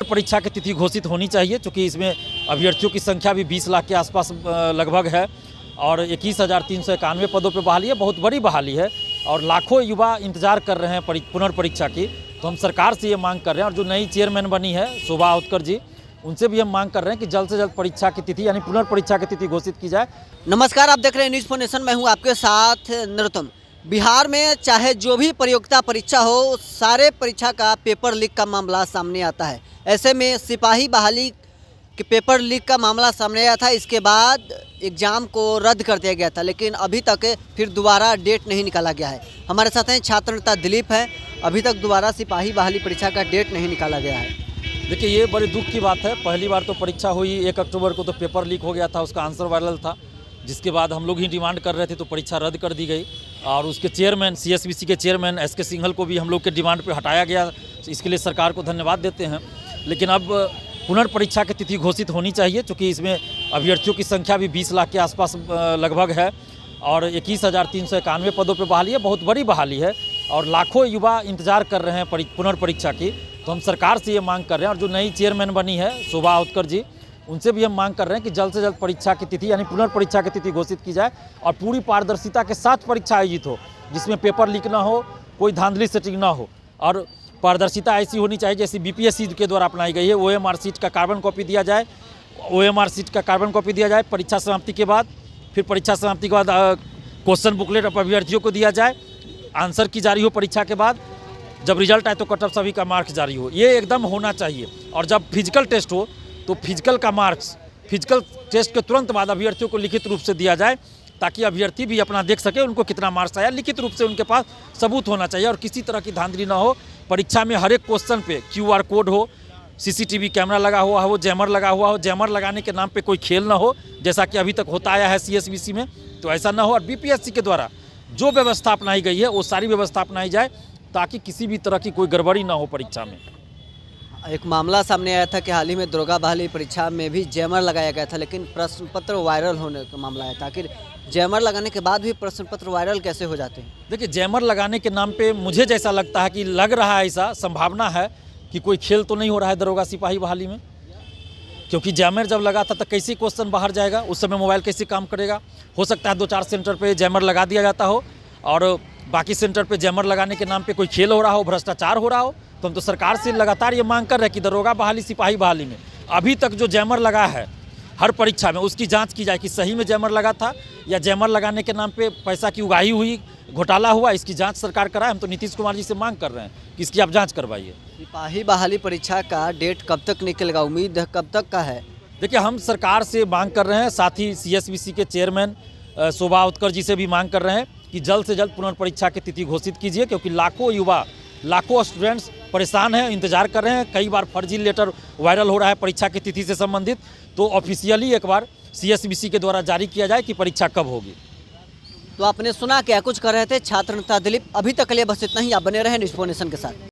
पुनर्परीक्षा की तिथि घोषित होनी चाहिए, क्योंकि इसमें अभ्यर्थियों की संख्या भी 20 लाख के आसपास लगभग है और 21,391 पदों पर बहाली है। बहुत बड़ी बहाली है और लाखों युवा इंतजार कर रहे हैं पुनर्परीक्षा की। तो हम सरकार से ये मांग कर रहे हैं और जो नई चेयरमैन बनी है शोभा उत्कर जी, उनसे भी हम मांग कर रहे हैं कि जल्द से जल्द परीक्षा की तिथि यानी पुनर्परीक्षा की तिथि घोषित की जाए। नमस्कार, आप देख रहे हैं न्यूज़ फॉर नेशन। मैं हूं आपके साथ नरोत्तम। बिहार में चाहे जो भी प्रतियोगिता परीक्षा हो, सारे परीक्षा का पेपर लीक का मामला सामने आता है। ऐसे में सिपाही बहाली के पेपर लीक का मामला सामने आया था। इसके बाद एग्ज़ाम को रद्द कर दिया गया था, लेकिन अभी तक फिर दोबारा डेट नहीं निकाला गया है। हमारे साथ हैं छात्र नेता दिलीप हैं। अभी तक दोबारा सिपाही बहाली परीक्षा का डेट नहीं निकाला गया है। देखिए, ये बड़ी दुख की बात है। पहली बार तो परीक्षा हुई 1 अक्टूबर को, तो पेपर लीक हो गया था, उसका आंसर वायरल था, जिसके बाद हम लोग ही डिमांड कर रहे थे, तो परीक्षा रद्द कर दी गई। और उसके चेयरमैन CSBC के चेयरमैन SK सिंघल को भी हम लोग के डिमांड पे हटाया गया। इसके लिए सरकार को धन्यवाद देते हैं। लेकिन अब पुनर्परीक्षा की तिथि घोषित होनी चाहिए, क्योंकि इसमें अभ्यर्थियों की संख्या भी 20 लाख के आसपास लगभग है और 21,391 पदों पर बहाली है। बहुत बड़ी बहाली है और लाखों युवा इंतजार कर रहे हैं पुनर्परीक्षा की। तो हम सरकार से ये मांग कर रहे हैं और जो नई चेयरमैन बनी है शोभा उत्कर जी, उनसे भी हम मांग कर रहे हैं कि जल्द से जल्द परीक्षा की तिथि यानी पुनर्परीक्षा की तिथि घोषित की जाए और पूरी पारदर्शिता के साथ परीक्षा आयोजित हो, जिसमें पेपर लीक ना हो, कोई धांधली सेटिंग ना हो। और पारदर्शिता ऐसी होनी चाहिए जैसी BPSC के द्वारा अपनाई गई है। OMR सीट का कार्बन कॉपी दिया जाए, OMR सीट का कार्बन कॉपी दिया जाए परीक्षा समाप्ति के बाद। फिर परीक्षा समाप्ति के बाद क्वेश्चन बुकलेट अभ्यर्थियों को दिया जाए, आंसर की जारी हो परीक्षा के बाद। जब रिजल्ट आए तो कट ऑफ सभी का मार्क्स जारी हो, ये एकदम होना चाहिए। और जब फिजिकल टेस्ट हो तो फिजिकल का मार्क्स फिजिकल टेस्ट के तुरंत बाद अभ्यर्थियों को लिखित रूप से दिया जाए, ताकि अभ्यर्थी भी अपना देख सके उनको कितना मार्क्स आया। लिखित रूप से उनके पास सबूत होना चाहिए और किसी तरह की धांधली ना हो। परीक्षा में हर एक क्वेश्चन पे QR कोड हो, CCTV कैमरा लगा हुआ हो, जैमर लगा हुआ हो। जैमर लगाने के नाम पे कोई खेल ना हो, जैसा कि अभी तक होता आया है CSBC में, तो ऐसा ना हो। और BPSC के द्वारा जो व्यवस्था अपनाई गई है वो सारी व्यवस्था अपनाई जाए, ताकि किसी भी तरह की कोई गड़बड़ी ना हो परीक्षा में। एक मामला सामने आया था कि हाल ही में दरोगा बहाली परीक्षा में भी जैमर लगाया गया था, लेकिन प्रश्न पत्र वायरल होने का मामला आया था। आखिर जैमर लगाने के बाद भी प्रश्न पत्र वायरल कैसे हो जाते हैं? देखिए, जैमर लगाने के नाम पे मुझे जैसा लगता है कि लग रहा है, ऐसा संभावना है कि कोई खेल तो नहीं हो रहा है दरोगा सिपाही बहाली में, क्योंकि जैमर जब लगा था तो कैसे क्वेश्चन बाहर जाएगा, उस समय मोबाइल कैसे काम करेगा। हो सकता है 2-4 सेंटर पे जैमर लगा दिया जाता हो और बाकी सेंटर पे जैमर लगाने के नाम पे कोई खेल हो रहा हो, भ्रष्टाचार हो रहा हो। तो हम तो सरकार से लगातार ये मांग कर रहे हैं कि दरोगा बहाली सिपाही बहाली में अभी तक जो जैमर लगा है हर परीक्षा में, उसकी जांच की जाए कि सही में जैमर लगा था या जैमर लगाने के नाम पे पैसा की उगाही हुई, घोटाला हुआ। इसकी जांच सरकार कराए। हम तो नीतीश कुमार जी से मांग कर रहे हैं कि इसकी आप जांच करवाइए। सिपाही बहाली परीक्षा का डेट कब तक निकलेगा, उम्मीद कब तक का है? देखिए, हम सरकार से मांग कर रहे हैं, साथ ही CSBC के चेयरमैन शोभा उत्कर जी से भी मांग कर रहे हैं कि जल्द से जल्द पुनर्परीक्षा की तिथि घोषित कीजिए, क्योंकि लाखों युवा, लाखों स्टूडेंट्स परेशान हैं, इंतजार कर रहे हैं। कई बार फर्जी लेटर वायरल हो रहा है परीक्षा की तिथि से संबंधित, तो ऑफिशियली एक बार CSBC के द्वारा जारी किया जाए कि परीक्षा कब होगी। तो आपने सुना क्या कुछ कर रहे थे छात्र नेता दिलीप। अभी तक के लिए बस इतना ही। आप बने रहे न्यूज़ फॉर नेशन के साथ।